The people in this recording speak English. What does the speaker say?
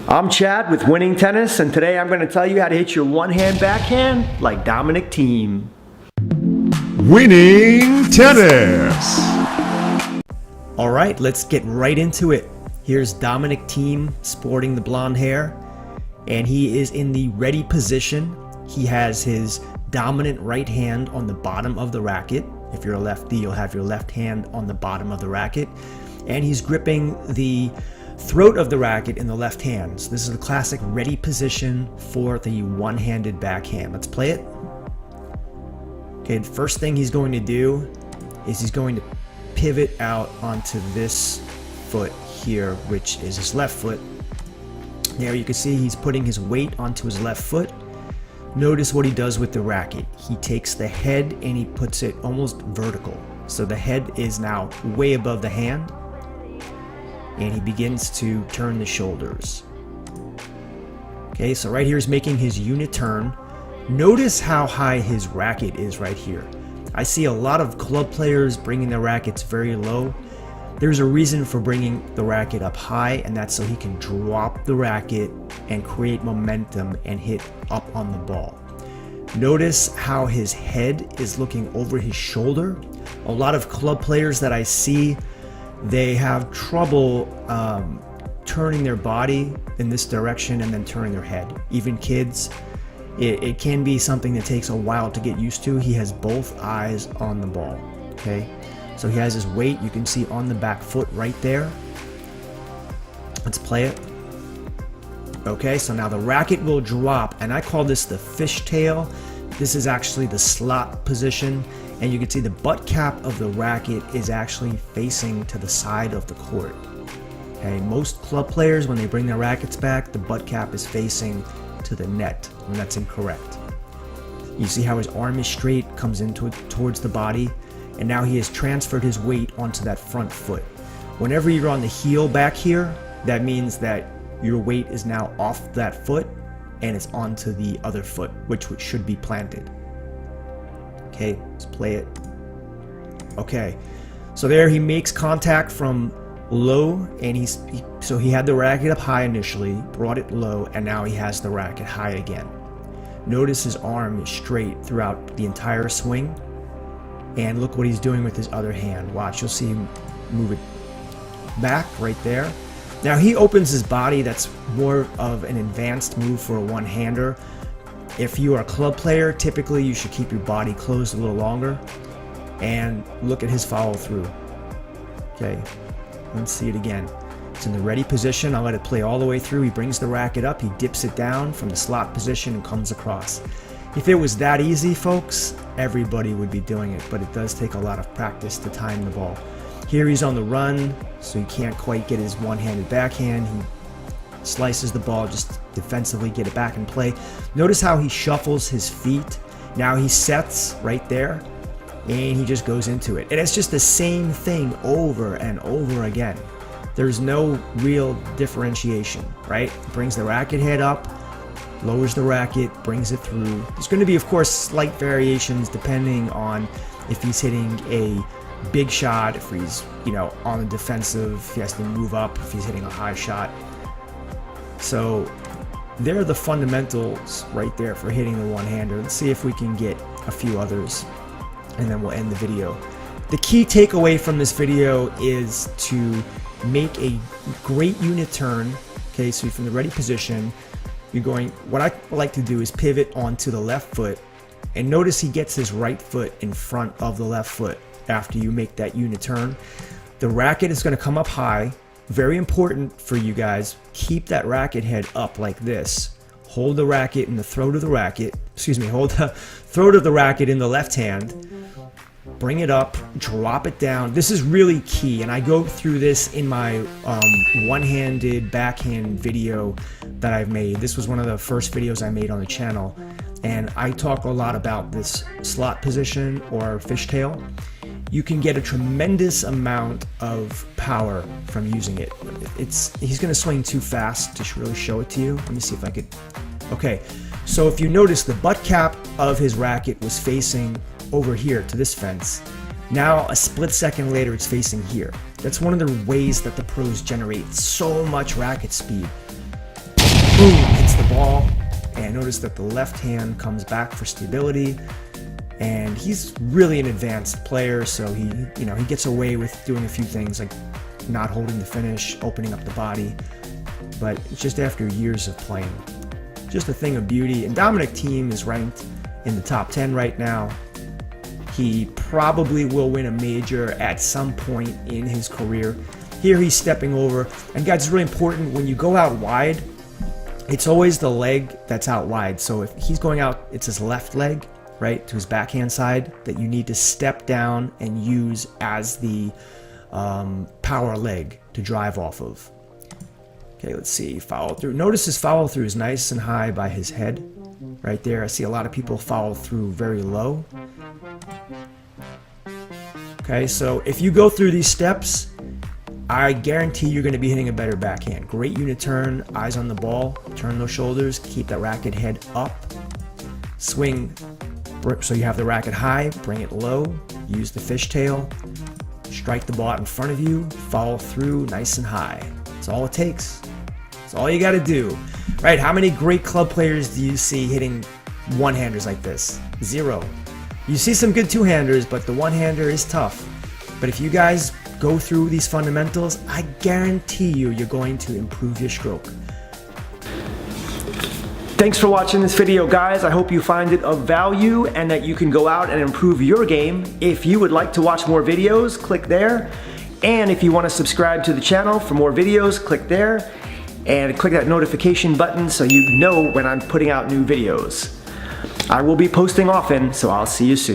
I'm Chad with Winning Tennis, and today I'm going to tell you how to hit your one-hand backhand like Dominic Thiem. Winning Tennis. All right, let's get right into it. Here's Dominic Thiem sporting the blonde hair, and he is in the ready position. He has his dominant right hand on the bottom of the racket. If you're a lefty, you'll have your left hand on the bottom of the racket, and he's gripping the throat of the racket in the left hand. So this is the classic ready position for the one-handed backhand. Let's play it. Okay, the first thing he's going to do is he's going to pivot out onto this foot here, which is his left foot. There you can see he's putting his weight onto his left foot. Notice what he does with the racket. He takes the head and he puts it almost vertical. So the head is now way above the hand, and he begins to turn the shoulders. Okay, so right here he's making his unit turn. Notice how high his racket is right here. I see a lot of club players bringing their rackets very low. There's a reason for bringing the racket up high, and that's so he can drop the racket and create momentum and hit up on the ball. Notice how his head is looking over his shoulder. A lot of club players that I see, they have trouble turning their body in this direction and then turning their head. Even kids, it can be something that takes a while to get used to. He has both eyes on the ball, okay? So he has his weight, you can see on the back foot right there. Let's play it. Okay, so now the racket will drop, and I call this the fishtail. This is actually the slot position, and you can see the butt cap of the racket is actually facing to the side of the court. Okay, most club players, when they bring their rackets back, the butt cap is facing to the net, and that's incorrect. You see how his arm is straight, comes into it towards the body, and now he has transferred his weight onto that front foot. Whenever you're on the heel back here, that means that your weight is now off that foot and it's onto the other foot, which should be planted. Okay, let's play it. Okay, so there he makes contact from low, and so he had the racket up high initially, brought it low, and now he has the racket high again. Notice his arm is straight throughout the entire swing, and look what he's doing with his other hand. Watch, you'll see him move it back right there. Now he opens his body. That's more of an advanced move for a one-hander. If you are a club player, typically you should keep your body closed a little longer. And look at his follow through. Okay, let's see it again. It's in the ready position. I'll let it play all the way through. He brings the racket up, he dips it down from the slot position and comes across. If it was that easy, folks, everybody would be doing it, but it does take a lot of practice to time the ball. Here he's on the run, so he can't quite get his one-handed backhand. He slices the ball, just defensively get it back in play. Notice how he shuffles his feet. Now he sets right there, and he just goes into it. And it's just the same thing over and over again. There's no real differentiation, right? Brings the racket head up, lowers the racket, brings it through. There's going to be, of course, slight variations depending on if he's hitting a big shot, if he's, on the defensive, if he has to move up, if he's hitting a high shot. So there are the fundamentals right there for hitting the one-hander. Let's see if we can get a few others, and then we'll end the video. The key takeaway from this video is to make a great unit turn. Okay, so from the ready position, what I like to do is pivot onto the left foot, and notice he gets his right foot in front of the left foot after you make that unit turn. The racket is going to come up high. Very important for you guys, keep that racket head up like this. Hold the racket in the throat of the racket, hold the throat of the racket in the left hand. Bring it up, drop it down. This is really key, and I go through this in my one-handed backhand video that I've made. This was one of the first videos I made on the channel, and I talk a lot about this slot position or fishtail. You can get a tremendous amount of power from using it. He's going to swing too fast to really show it to you. Let me see if I could. Okay, so if you notice, the butt cap of his racket was facing over here to this fence. Now a split second later it's facing here. That's one of the ways that the pros generate so much racket speed. the ball, and notice that the left hand comes back for stability. And he's really an advanced player, so he gets away with doing a few things like not holding the finish, opening up the body, but it's just after years of playing. Just a thing of beauty. And Dominic Thiem is ranked in the top 10 right now. He probably will win a major at some point in his career. Here he's stepping over, and guys, it's really important when you go out wide, it's always the leg that's out wide. So if he's going out, it's his left leg, right, to his backhand side, that you need to step down and use as the power leg to drive off of. Okay, let's see, follow through. Notice his follow through is nice and high by his head, right there. I see a lot of people follow through very low. Okay, so if you go through these steps, I guarantee you're going to be hitting a better backhand. Great unit turn, eyes on the ball, turn those shoulders, keep that racket head up, swing so you have the racket high, bring it low, use the fishtail, strike the ball out in front of you, follow through nice and high. That's all it takes. That's all you got to do. Right, how many great club players do you see hitting one-handers like this? Zero. You see some good two-handers, but the one-hander is tough. But if you guys go through these fundamentals, I guarantee you're going to improve your stroke. Thanks for watching this video, guys. I hope you find it of value and that you can go out and improve your game. If you would like to watch more videos, click there. And if you want to subscribe to the channel for more videos, click there. And click that notification button so you know when I'm putting out new videos. I will be posting often, so I'll see you soon.